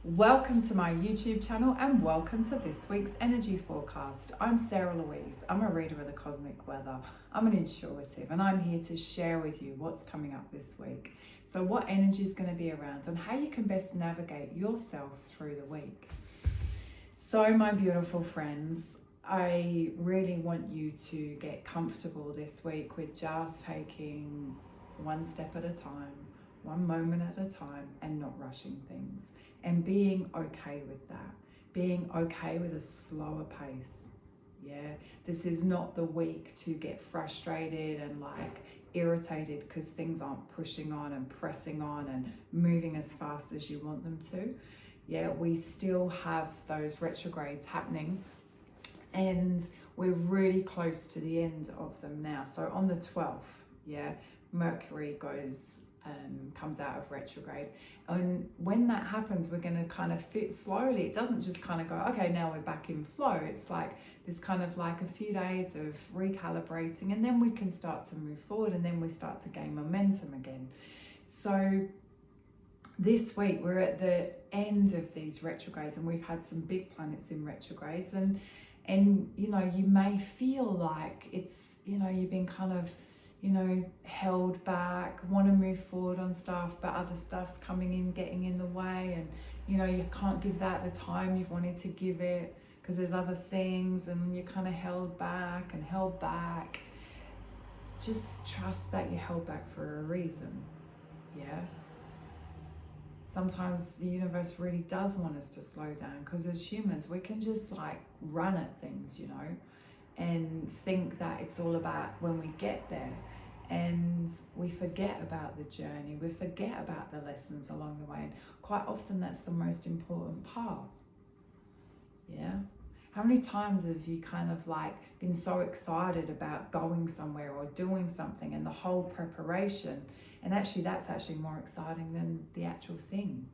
Welcome to my YouTube channel and welcome to this week's energy forecast. I'm Sarah Louise. I'm a reader of the cosmic weather. I'm an intuitive and I'm here to share with you what's coming up this week. So what energy is going to be around and how you can best navigate yourself through the week. So my beautiful friends, I really want you to get comfortable this week with just taking one step at a time, one moment at a time, and not rushing things, and being okay with that, being okay with a slower pace. Yeah, this is not the week to get frustrated and irritated because things aren't pushing on and pressing on and moving as fast as you want them to. Yeah, we still have those retrogrades happening and we're really close to the end of them now. So on the 12th, yeah, Mercury comes out of retrograde, and when that happens we're going to kind of fit slowly. It doesn't just kind of go, okay, now we're back in flow. It's like this kind of like a few days of recalibrating, and then we can start to move forward, and then we start to gain momentum again. So this week we're at the end of these retrogrades, and we've had some big planets in retrogrades, and you know, you may feel like it's, you know, you've been kind of, you know, held back, want to move forward on stuff, but other stuff's coming in, getting in the way, and you know, you can't give that the time you've wanted to give it because there's other things, and you're kind of held back. Just trust that you're held back for a reason. Yeah, sometimes the universe really does want us to slow down, because as humans we can just like run at things, you know, and think that it's all about when we get there, and we forget about the journey, we forget about the lessons along the way, and quite often that's the most important part. Yeah, how many times have you kind of like been so excited about going somewhere or doing something and the whole preparation, and actually that's actually more exciting than the actual thing?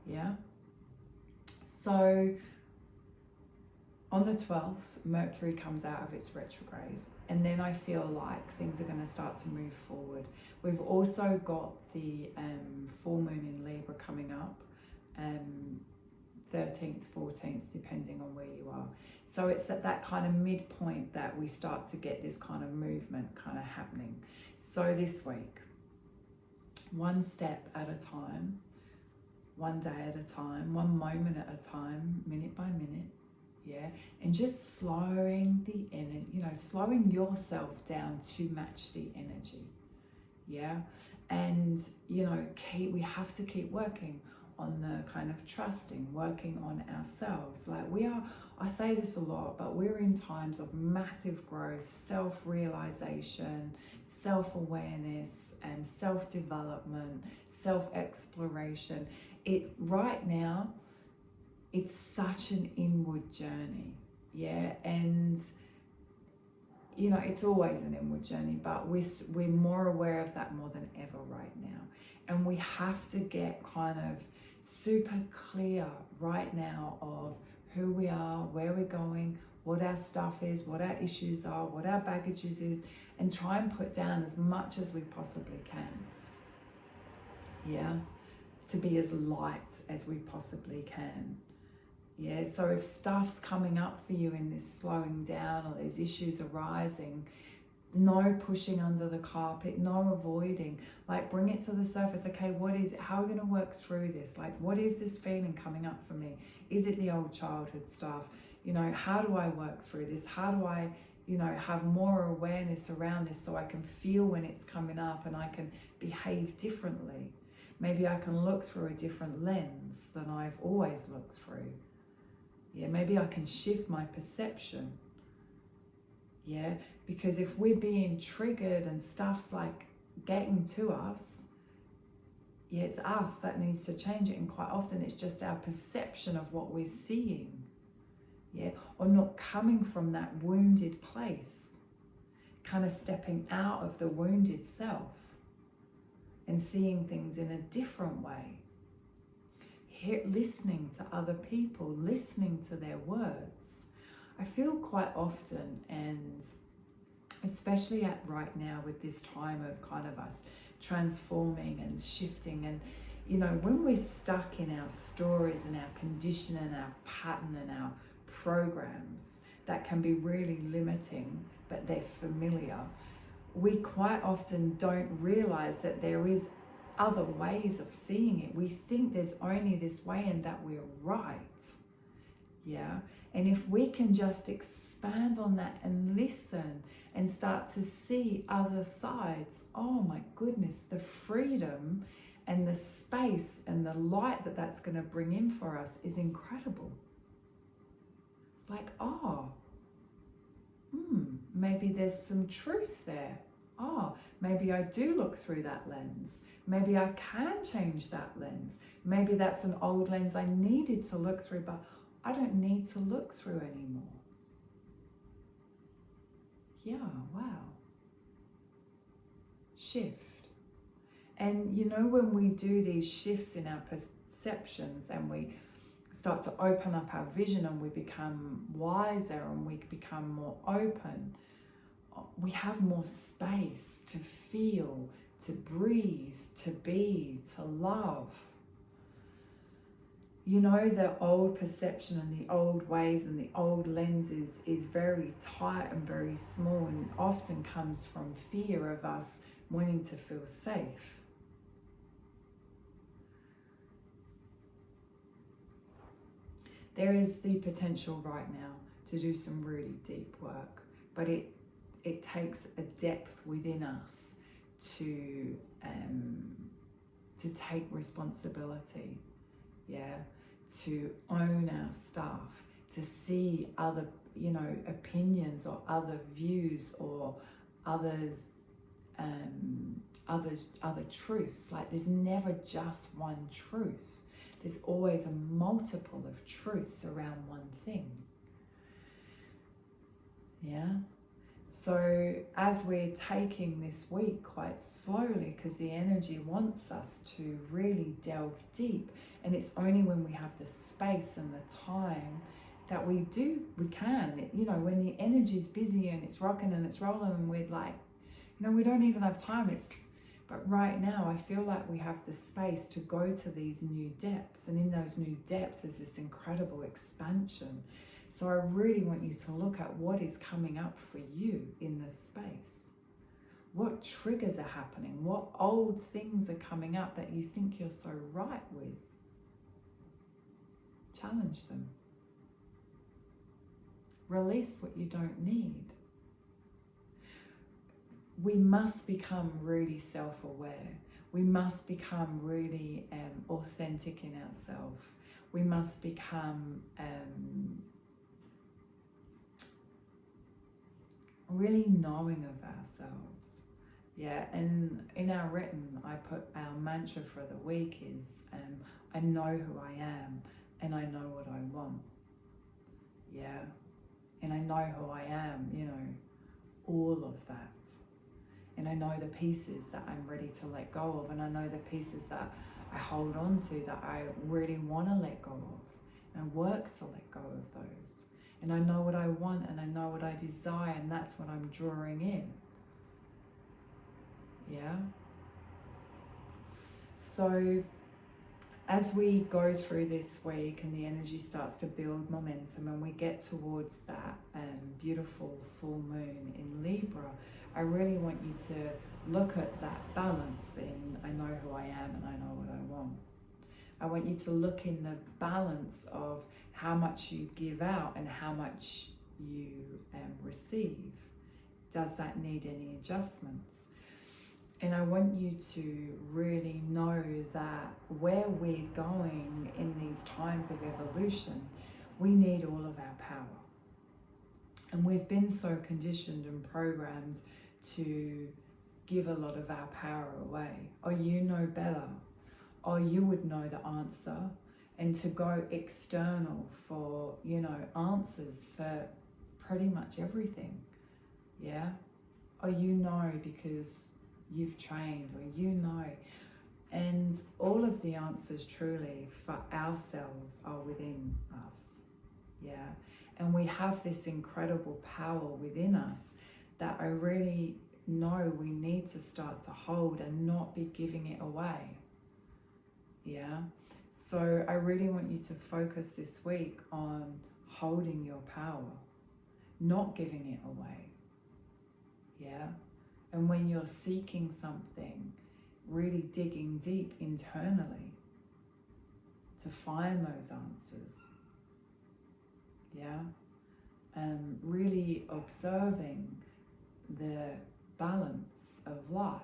Yeah, so on the 12th, Mercury comes out of its retrograde, and then I feel like things are going to start to move forward. We've also got the full moon in Libra coming up, 13th, 14th, depending on where you are. So it's at that kind of midpoint that we start to get this kind of movement kind of happening. So this week, one step at a time, one day at a time, one moment at a time, minute by minute. Yeah, and just slowing the energy, you know, slowing yourself down to match the energy. Yeah, and you know, we have to keep working on the kind of trusting, working on ourselves. Like I say this a lot, but we're in times of massive growth, self-realization, self-awareness, and self-development, self-exploration. Right now, it's such an inward journey, yeah, and you know, it's always an inward journey, but we're more aware of that more than ever right now, and we have to get kind of super clear right now of who we are, where we're going, what our stuff is, what our issues are, what our baggage is, and try and put down as much as we possibly can. Yeah, to be as light as we possibly can. Yeah, so if stuff's coming up for you in this slowing down, or there's issues arising, no pushing under the carpet, no avoiding, like bring it to the surface. Okay, what is it? How are we going to work through this? Like, what is this feeling coming up for me? Is it the old childhood stuff? You know, how do I work through this? How do I, you know, have more awareness around this so I can feel when it's coming up and I can behave differently? Maybe I can look through a different lens than I've always looked through. Yeah, maybe I can shift my perception. Yeah, because if we're being triggered and stuff's like getting to us, yeah, it's us that needs to change it. And quite often it's just our perception of what we're seeing. Yeah, or not coming from that wounded place, kind of stepping out of the wounded self and seeing things in a different way. Listening to other people, listening to their words. I feel quite often, and especially at right now with this time of kind of us transforming and shifting, and You know, when we're stuck in our stories and our condition and our pattern and our programs that can be really limiting, but they're familiar, we quite often don't realize that there is other ways of seeing it. We think there's only this way and that we're right. Yeah. And if we can just expand on that and listen and start to see other sides, oh my goodness, the freedom and the space and the light that that's going to bring in for us is incredible. It's like, maybe there's some truth there. Maybe I do look through that lens. Maybe I can change that lens. Maybe that's an old lens I needed to look through, but I don't need to look through anymore. Yeah, wow. Shift. And you know, when we do these shifts in our perceptions and we start to open up our vision and we become wiser and we become more open, we have more space to feel, to breathe, to be, to love. You know, the old perception and the old ways and the old lenses is very tight and very small, and often comes from fear of us wanting to feel safe. There is the potential right now to do some really deep work, but it takes a depth within us to take responsibility, to own our stuff, to see other, opinions or other views or other truths. Like, there's never just one truth. There's always a multiple of truths around one thing. Yeah. So as we're taking this week quite slowly, because the energy wants us to really delve deep, and it's only when we have the space and the time that we can, when the energy's busy and it's rocking and it's rolling and we're like, we don't even have time. But right now I feel like we have the space to go to these new depths, and in those new depths there's this incredible expansion. So I really want you to look at what is coming up for you in this space. What triggers are happening? What old things are coming up that you think you're so right with? Challenge them. Release what you don't need. We must become really self-aware. We must become really authentic in ourselves. We must become really knowing of ourselves. Yeah, and in our written, I put our mantra for the week is, I know who I am and I know what I want. Yeah, and I know who I am, all of that. And I know the pieces that I'm ready to let go of, and I know the pieces that I hold on to that I really want to let go of, and I work to let go of those. And I know what I want and I know what I desire, and that's what I'm drawing in. Yeah? So as we go through this week and the energy starts to build momentum and we get towards that beautiful full moon in Libra, I really want you to look at that balance in I know who I am and I know what I want. I want you to look in the balance of how much you give out and how much you receive. Does that need any adjustments? And I want you to really know that where we're going in these times of evolution, we need all of our power. And we've been so conditioned and programmed to give a lot of our power away. Or you know better. Or you would know the answer. And to go external for, answers for pretty much everything. Yeah? Or because you've trained, or and all of the answers truly for ourselves are within us. Yeah, and we have this incredible power within us that I really know we need to start to hold and not be giving it away. Yeah. So I really want you to focus this week on holding your power, not giving it away. Yeah. And when you're seeking something, really digging deep internally to find those answers. Yeah. Really observing the balance of life.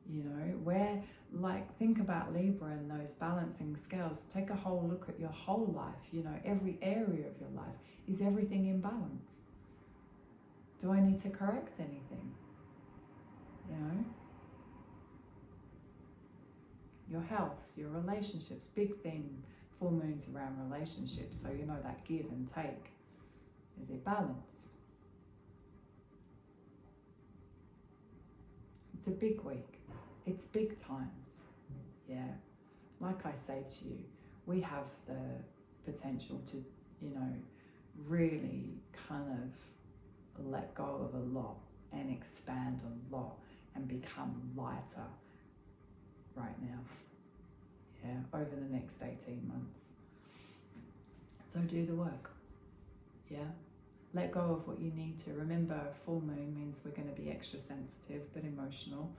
You know, where, like, think about Libra and those balancing scales. Take a whole look at your whole life, you know, every area of your life. Is everything in balance? Do I need to correct anything? You know? Your health, your relationships, big theme, full moons around relationships. So, you know, that give and take. Is it balanced? It's a big week. It's big times, yeah. Like I say to you, we have the potential to, you know, really kind of let go of a lot and expand a lot and become lighter right now, yeah, over the next 18 months. So do the work, yeah. Let go of what you need to. Remember, full moon means we're going to be extra sensitive but emotional.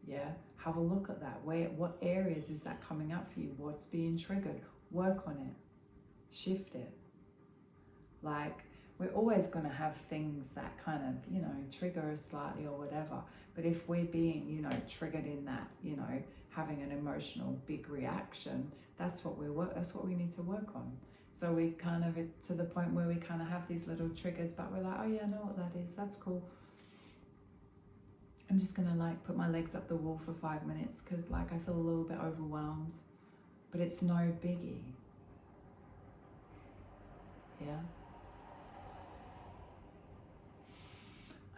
Yeah, have a look at that. What areas is that coming up for you? What's being triggered? Work on it. Shift it. Like, we're always going to have things that kind of, you know, trigger us slightly or whatever. But if we're being, you know, triggered in that, you know, having an emotional big reaction, that's what we need to work on. So we kind of, to the point where we kind of have these little triggers, but we're like, oh yeah, I know what that is. That's cool. I'm just gonna like put my legs up the wall for 5 minutes because like I feel a little bit overwhelmed, but it's no biggie. Yeah.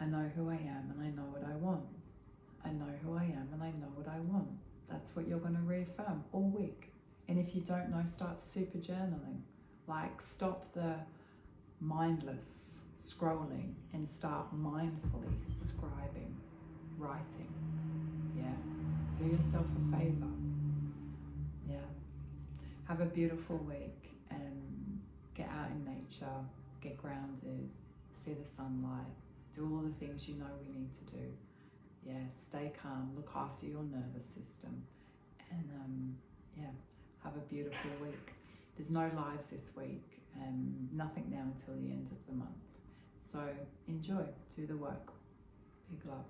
I know who I am and I know what I want. I know who I am and I know what I want. That's what you're gonna reaffirm all week. And if you don't know, start super journaling. Like, stop the mindless scrolling and start mindfully scribing. Writing, yeah. Do yourself a favor, yeah. Have a beautiful week and get out in nature, get grounded, see the sunlight, do all the things you know we need to do. Yeah, stay calm, look after your nervous system, and yeah, have a beautiful week. There's no lives this week and nothing now until the end of the month. So enjoy, do the work. Big love.